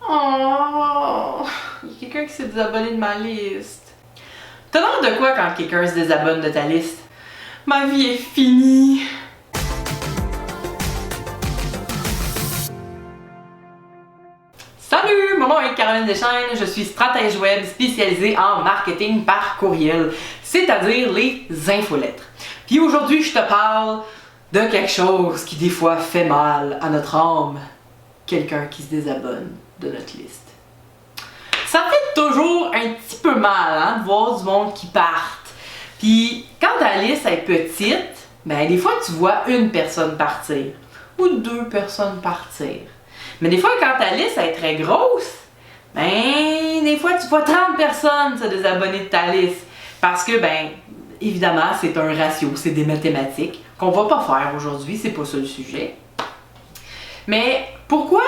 Oh, il y a quelqu'un qui s'est désabonné de ma liste. T'as l'air de quoi quand quelqu'un se désabonne de ta liste? Ma vie est finie. Salut, mon nom est Caroline Deschaines, je suis stratège web spécialisée en marketing par courriel, c'est-à-dire les infolettres. Puis aujourd'hui, je te parle de quelque chose qui des fois fait mal à notre âme. Quelqu'un qui se désabonne de notre liste. Ça fait toujours un petit peu mal hein, de voir du monde qui partent. Puis quand ta liste est petite, ben des fois tu vois une personne partir ou deux personnes partir. Mais des fois quand ta liste est très grosse, ben des fois tu vois 30 personnes se désabonner de ta liste. Parce que ben évidemment c'est un ratio, c'est des mathématiques qu'on va pas faire aujourd'hui, c'est pas ça le sujet. Mais pourquoi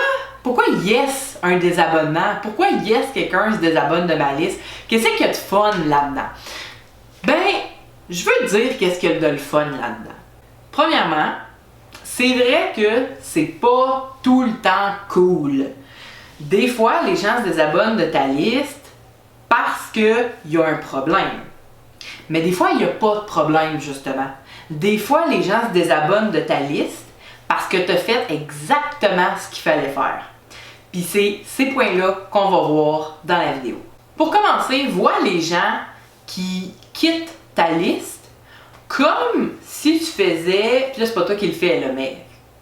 yes un désabonnement? Pourquoi yes quelqu'un se désabonne de ma liste? Qu'est-ce qu'il y a de fun là-dedans? Ben, je veux te dire qu'est-ce qu'il y a de le fun là-dedans. Premièrement, c'est vrai que c'est pas tout le temps cool. Des fois, les gens se désabonnent de ta liste parce qu'il y a un problème. Mais des fois, il n'y a pas de problème, justement. Des fois, les gens se désabonnent de ta liste parce que tu as fait exactement ce qu'il fallait faire. Puis c'est ces points-là qu'on va voir dans la vidéo. Pour commencer, vois les gens qui quittent ta liste comme si tu faisais, puis là c'est pas toi qui le fais, là, mais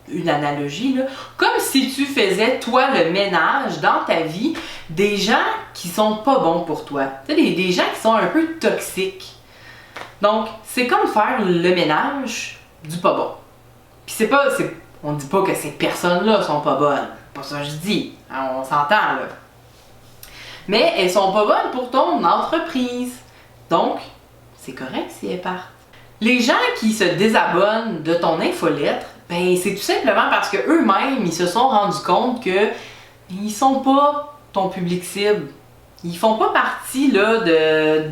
une analogie, là, comme si tu faisais toi le ménage dans ta vie des gens qui sont pas bons pour toi. Tu sais, des gens qui sont un peu toxiques. Donc, c'est comme faire le ménage du pas bon. Puis on dit pas que ces personnes-là sont pas bonnes. C'est pas ça que je dis. Hein, on s'entend là. Mais elles sont pas bonnes pour ton entreprise. Donc, c'est correct si elles partent. Les gens qui se désabonnent de ton infolettre, ben c'est tout simplement parce que eux-mêmes, ils se sont rendus compte que ils sont pas ton public cible. Ils font pas partie là, de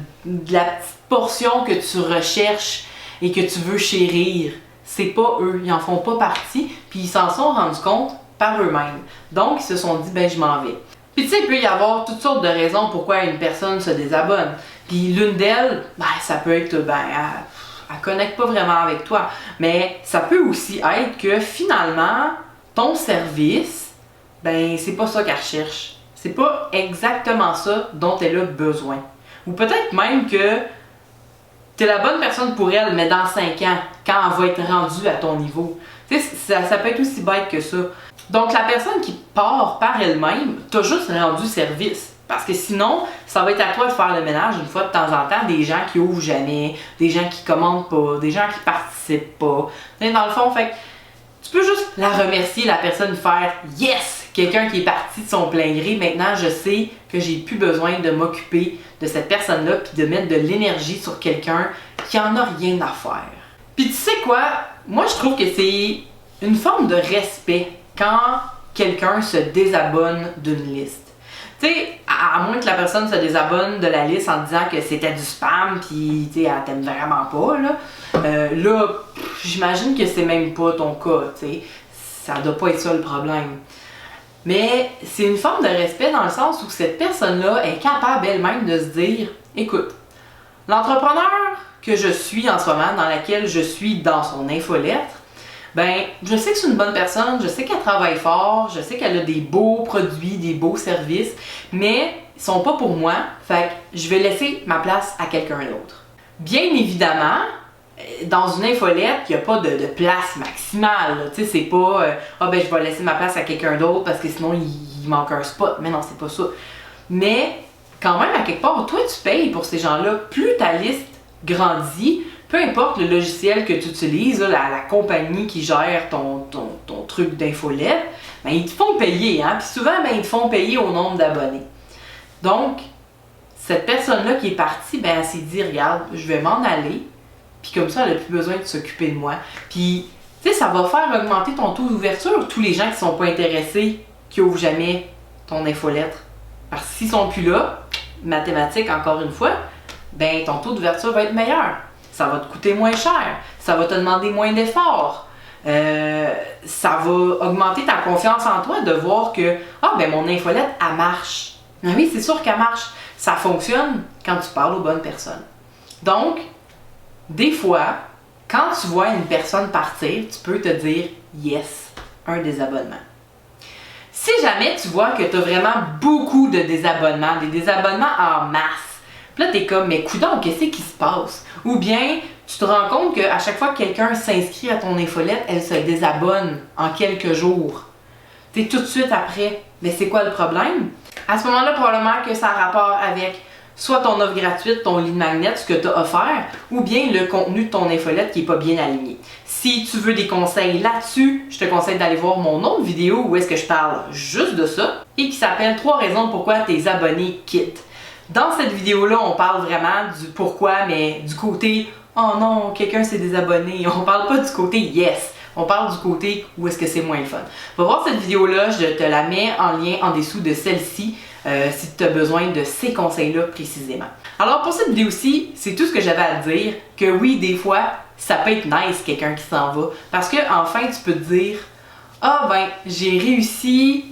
la petite portion que tu recherches et que tu veux chérir. C'est pas eux, ils en font pas partie, puis ils s'en sont rendus compte par eux-mêmes. Donc, ils se sont dit, ben je m'en vais. Puis tu sais, il peut y avoir toutes sortes de raisons pourquoi une personne se désabonne. Puis l'une d'elles, ben ça peut être, ben elle connecte pas vraiment avec toi. Mais ça peut aussi être que finalement, ton service, ben c'est pas ça qu'elle recherche. C'est pas exactement ça dont elle a besoin. Ou peut-être même que t'es la bonne personne pour elle, mais dans 5 ans, quand elle va être rendue à ton niveau. Tu sais, ça peut être aussi bête que ça. Donc, la personne qui part par elle-même, t'as juste rendu service. Parce que sinon, ça va être à toi de faire le ménage une fois de temps en temps, des gens qui ouvrent jamais, des gens qui commandent pas, des gens qui participent pas. Tu sais, dans le fond, fait tu peux juste la remercier, la personne, faire « Yes! Quelqu'un qui est parti de son plein gré, maintenant je sais que j'ai plus besoin de m'occuper de cette personne-là puis de mettre de l'énergie sur quelqu'un qui en a rien à faire. » Puis tu sais quoi? Moi je trouve que c'est une forme de respect quand quelqu'un se désabonne d'une liste. Tu sais, à moins que la personne se désabonne de la liste en disant que c'était du spam puis tu sais, elle t'aime vraiment pas, là, j'imagine que c'est même pas ton cas, tu sais. Ça doit pas être ça le problème. Mais c'est une forme de respect dans le sens où cette personne-là est capable elle-même de se dire « Écoute, l'entrepreneur que je suis en ce moment, dans laquelle je suis dans son infolettre, ben, je sais que c'est une bonne personne, je sais qu'elle travaille fort, je sais qu'elle a des beaux produits, des beaux services, mais ils sont pas pour moi, fait que je vais laisser ma place à quelqu'un d'autre. » Bien évidemment, dans une infolette, il n'y a pas de place maximale. Tu sais, c'est pas ben je vais laisser ma place à quelqu'un d'autre parce que sinon il manque un spot. Mais non, c'est pas ça. Mais quand même, à quelque part, toi tu payes pour ces gens-là. Plus ta liste grandit, peu importe le logiciel que tu utilises, là, la compagnie qui gère ton truc d'infolette, ben ils te font payer. Hein? Puis souvent, ben, ils te font payer au nombre d'abonnés. Donc, cette personne-là qui est partie, ben, elle s'est dit, regarde, je vais m'en aller. Puis comme ça, elle n'a plus besoin de s'occuper de moi. Puis, tu sais, ça va faire augmenter ton taux d'ouverture. Tous les gens qui sont pas intéressés, qui ouvrent jamais ton infolettre. Parce que s'ils sont plus là, mathématiques encore une fois, ben ton taux d'ouverture va être meilleur. Ça va te coûter moins cher. Ça va te demander moins d'efforts. Ça va augmenter ta confiance en toi de voir que mon infolette, elle marche. Ah oui, c'est sûr qu'elle marche. Ça fonctionne quand tu parles aux bonnes personnes. Donc, des fois, quand tu vois une personne partir, tu peux te dire « Yes, un désabonnement ». Si jamais tu vois que tu as vraiment beaucoup de désabonnements, des désabonnements en masse, là tu es comme « Mais coudonc, qu'est-ce qui se passe? » Ou bien tu te rends compte qu'à chaque fois que quelqu'un s'inscrit à ton infolette, elle se désabonne en quelques jours. Tu sais, tout de suite après. Mais c'est quoi le problème? À ce moment-là, probablement que ça a rapport avec soit ton offre gratuite, ton lead magnet, ce que tu as offert, ou bien le contenu de ton infolette qui n'est pas bien aligné. Si tu veux des conseils là-dessus, je te conseille d'aller voir mon autre vidéo où est-ce que je parle juste de ça et qui s'appelle 3 raisons pourquoi tes abonnés quittent. Dans cette vidéo-là, on parle vraiment du pourquoi, mais du côté « Oh non, quelqu'un s'est désabonné ». On parle pas du côté « Yes ». On parle du côté où est-ce que c'est moins le fun. Va voir cette vidéo-là, je te la mets en lien en dessous de celle-ci si tu as besoin de ces conseils-là précisément. Alors pour cette vidéo-ci, c'est tout ce que j'avais à te dire, que oui, des fois, ça peut être nice quelqu'un qui s'en va, parce que enfin tu peux te dire « Ah ben, j'ai réussi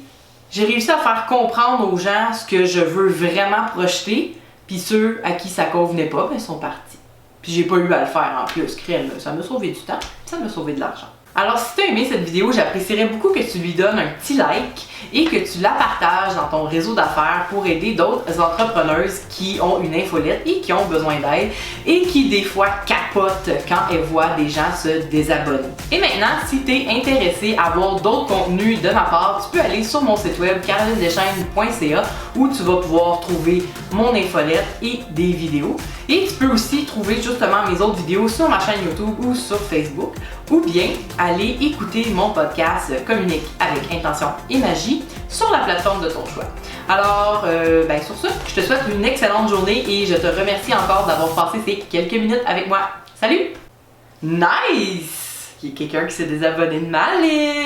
à faire comprendre aux gens ce que je veux vraiment projeter, puis ceux à qui ça convenait pas, ben sont partis. Puis j'ai pas eu à le faire en plus, crème, ça m'a sauvé du temps, ça m'a sauvé de l'argent. » Alors si tu as aimé cette vidéo, j'apprécierais beaucoup que tu lui donnes un petit like et que tu la partages dans ton réseau d'affaires pour aider d'autres entrepreneuses qui ont une infolette et qui ont besoin d'aide et qui des fois capotent quand elles voient des gens se désabonner. Et maintenant, si tu es intéressé à voir d'autres contenus de ma part, tu peux aller sur mon site web carolinedeschaines.ca où tu vas pouvoir trouver mon infolette et des vidéos. Et tu peux aussi trouver justement mes autres vidéos sur ma chaîne YouTube ou sur Facebook, ou bien aller écouter mon podcast Communique avec intention et magie sur la plateforme de ton choix. Alors, sur ce, je te souhaite une excellente journée et je te remercie encore d'avoir passé ces quelques minutes avec moi. Salut! Nice! Il y a quelqu'un qui s'est désabonné de ma liste!